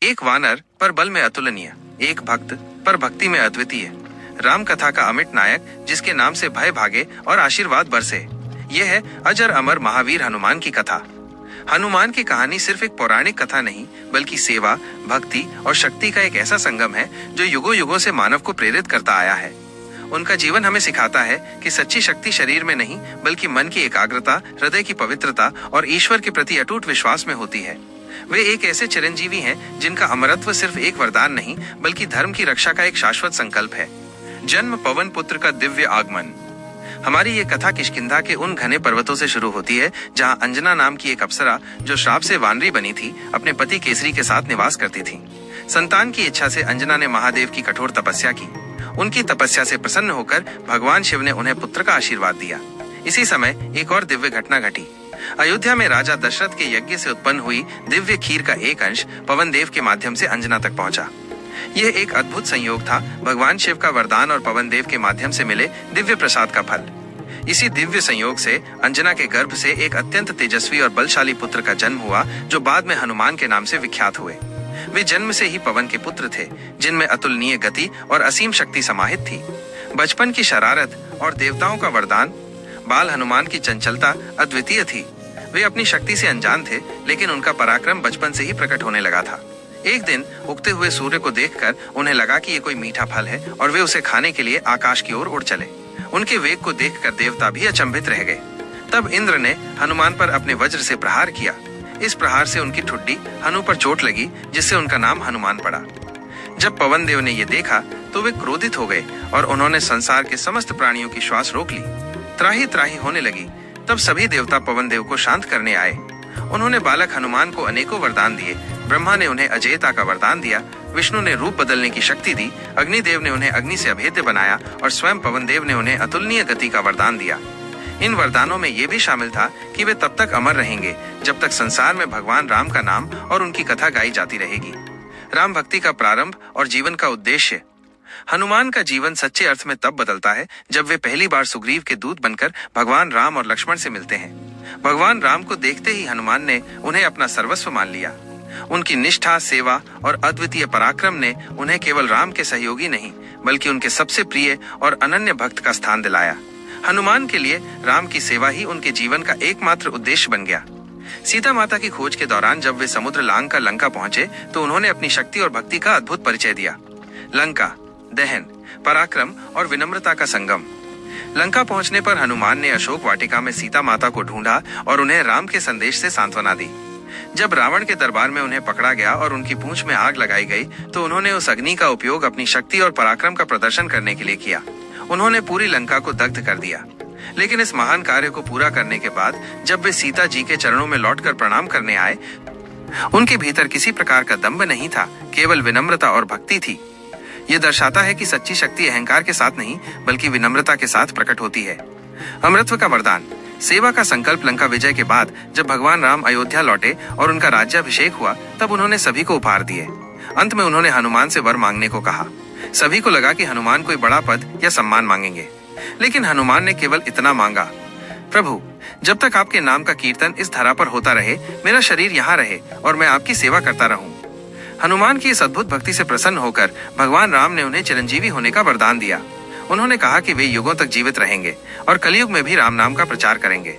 एक वानर पर बल में अतुलनीय, एक भक्त पर भक्ति में अद्वितीय, राम कथा का अमिट नायक जिसके नाम से भय भागे और आशीर्वाद बरसे। यह है अजर अमर महावीर हनुमान की कथा। हनुमान की कहानी सिर्फ एक पौराणिक कथा नहीं, बल्कि सेवा, भक्ति और शक्ति का एक ऐसा संगम है जो युगों युगों से मानव को प्रेरित करता आया है। उनका जीवन हमें सिखाता है कि सच्ची शक्ति शरीर में नहीं, बल्कि मन की एकाग्रता, हृदय की पवित्रता और ईश्वर के प्रति अटूट विश्वास में होती है। वे एक ऐसे चिरंजीवी हैं जिनका अमरत्व सिर्फ एक वरदान नहीं, बल्कि धर्म की रक्षा का एक शाश्वत संकल्प है। जन्म पवन पुत्र का दिव्य आगमन। हमारी ये कथा किष्किंधा के उन घने पर्वतों से शुरू होती है जहाँ अंजना नाम की एक अप्सरा, जो श्राप से वानरी बनी थी, अपने पति केसरी के साथ निवास करती थी। संतान की इच्छा से अंजना ने महादेव की कठोर तपस्या की। उनकी तपस्या से प्रसन्न होकर भगवान शिव ने उन्हें पुत्र का आशीर्वाद दिया। इसी समय एक और दिव्य घटना घटी। अयोध्या में राजा दशरथ के यज्ञ से उत्पन्न हुई दिव्य खीर का एक अंश पवन देव के माध्यम से अंजना तक पहुंचा। यह एक अद्भुत संयोग था, भगवान शिव का वरदान और पवन देव के माध्यम से मिले दिव्य प्रसाद का फल। इसी दिव्य संयोग से अंजना के गर्भ से एक अत्यंत तेजस्वी और बलशाली पुत्र का जन्म हुआ, जो बाद में हनुमान के नाम से विख्यात हुए। वे जन्म से ही पवन के पुत्र थे, जिनमें अतुलनीय गति और असीम शक्ति समाहित थी। बचपन की शरारत और देवताओं का वरदान, बाल हनुमान की चंचलता अद्वितीय थी। वे अपनी शक्ति से अनजान थे, लेकिन उनका पराक्रम बचपन से ही प्रकट होने लगा था। एक दिन उगते हुए सूर्य को देखकर उन्हें लगा कि ये कोई मीठा फल है और वे उसे खाने के लिए आकाश की ओर उड़ चले। उनके वेग को देखकर देवता भी अचंभित रह गए। तब इंद्र ने हनुमान पर अपने वज्र से प्रहार किया। इस प्रहार से उनकी ठुड्डी हनु पर चोट लगी, जिससे उनका नाम हनुमान पड़ा। जब पवन देव ने यह देखा तो वे क्रोधित हो गए और उन्होंने संसार के समस्त प्राणियों की श्वास रोक ली। त्राही त्राही होने लगी। तब सभी देवता पवन देव को शांत करने आए। उन्होंने बालक हनुमान को अनेकों वरदान दिए। ब्रह्मा ने उन्हें अजेयता का वरदान दिया, विष्णु ने रूप बदलने की शक्ति दी, अग्निदेव ने उन्हें अग्नि से अभेद्य बनाया और स्वयं पवन देव ने उन्हें अतुलनीय गति का वरदान दिया। इन वरदानों में यह भी शामिल था कि वे तब तक अमर रहेंगे जब तक संसार में भगवान राम का नाम और उनकी कथा गाई जाती रहेगी। राम भक्ति का प्रारंभ और जीवन का उद्देश्य। हनुमान का जीवन सच्चे अर्थ में तब बदलता है जब वे पहली बार सुग्रीव के दूत बनकर भगवान राम और लक्ष्मण से मिलते हैं। भगवान राम को देखते ही हनुमान ने उन्हें अपना सर्वस्व मान लिया। उनकी निष्ठा, सेवा और अद्वितीय पराक्रम ने उन्हें केवल राम के सहयोगी नहीं, बल्कि उनके सबसे प्रिय और अनन्य भक्त का स्थान दिलाया। हनुमान के लिए राम की सेवा ही उनके जीवन का एकमात्र उद्देश्य बन गया। सीता माता की खोज के दौरान जब वे समुद्र लांग कर लंका पहुंचे तो उन्होंने अपनी शक्ति और भक्ति का अद्भुत परिचय दिया। लंका, दहन, पराक्रम और विनम्रता का संगम। लंका पहुंचने पर हनुमान ने अशोक वाटिका में सीता माता को ढूंढा और उन्हें राम के संदेश से सांत्वना दी। जब रावण के दरबार में उन्हें पकड़ा गया और उनकी पूंछ में आग लगाई गई तो उन्होंने उस अग्नि का उपयोग अपनी शक्ति और पराक्रम का प्रदर्शन करने के लिए किया। उन्होंने पूरी लंका को दग्ध कर दिया। लेकिन इस महान कार्य को पूरा करने के बाद जब वे सीता जी के चरणों में लौटकर प्रणाम करने आए, उनके भीतर किसी प्रकार का दंभ नहीं था, केवल विनम्रता और भक्ति थी। यह दर्शाता है कि सच्ची शक्ति अहंकार के साथ नहीं, बल्कि विनम्रता के साथ प्रकट होती है। अमृतत्व का वरदान। सेवा का संकल्प लंका विजय के बाद जब भगवान राम अयोध्या लौटे और उनका राज्याभिषेक हुआ, तब उन्होंने सभी को उपहार दिए। अंत में उन्होंने हनुमान से वर मांगने को कहा। सभी को लगा कि हनुमान कोई बड़ा पद या सम्मान मांगेंगे, लेकिन हनुमान ने केवल इतना मांगा, प्रभु, जब तक आपके नाम का कीर्तन इस धरा पर होता रहे, मेरा शरीर यहाँ रहे और मैं आपकी सेवा करता रहूं। हनुमान की इस अद्भुत भक्ति से प्रसन्न होकर भगवान राम ने उन्हें चिरंजीवी होने का वरदान दिया। उन्होंने कहा कि वे युगों तक जीवित रहेंगे और कलयुग में भी राम नाम का प्रचार करेंगे।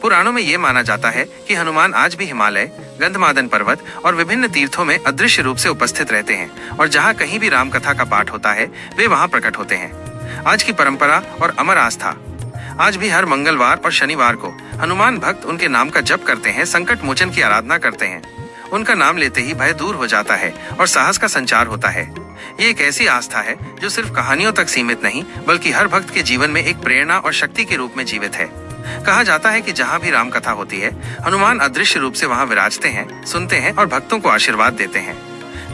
पुराणों में ये माना जाता है कि हनुमान आज भी हिमालय, गंधमादन पर्वत और विभिन्न तीर्थों में अदृश्य रूप से उपस्थित रहते हैं और जहाँ कहीं भी राम कथा का पाठ होता है, वे वहाँ प्रकट होते हैं। आज की परंपरा और अमर आस्था। आज भी हर मंगलवार और शनिवार को हनुमान भक्त उनके नाम का जप करते हैं, संकट मोचन की आराधना करते हैं। उनका नाम लेते ही भय दूर हो जाता है और साहस का संचार होता है। ये एक ऐसी आस्था है जो सिर्फ कहानियों तक सीमित नहीं, बल्कि हर भक्त के जीवन में एक प्रेरणा और शक्ति के रूप में जीवित है। कहा जाता है कि जहाँ भी राम कथा होती है, हनुमान अदृश्य रूप से वहाँ विराजते हैं, सुनते हैं और भक्तों को आशीर्वाद देते हैं।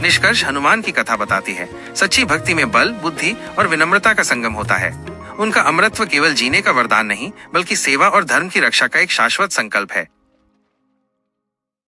निष्कर्ष, हनुमान की कथा बताती है, सच्ची भक्ति में बल, बुद्धि और विनम्रता का संगम होता है। उनका अमरत्व केवल जीने का वरदान नहीं, बल्कि सेवा और धर्म की रक्षा का एक शाश्वत संकल्प है।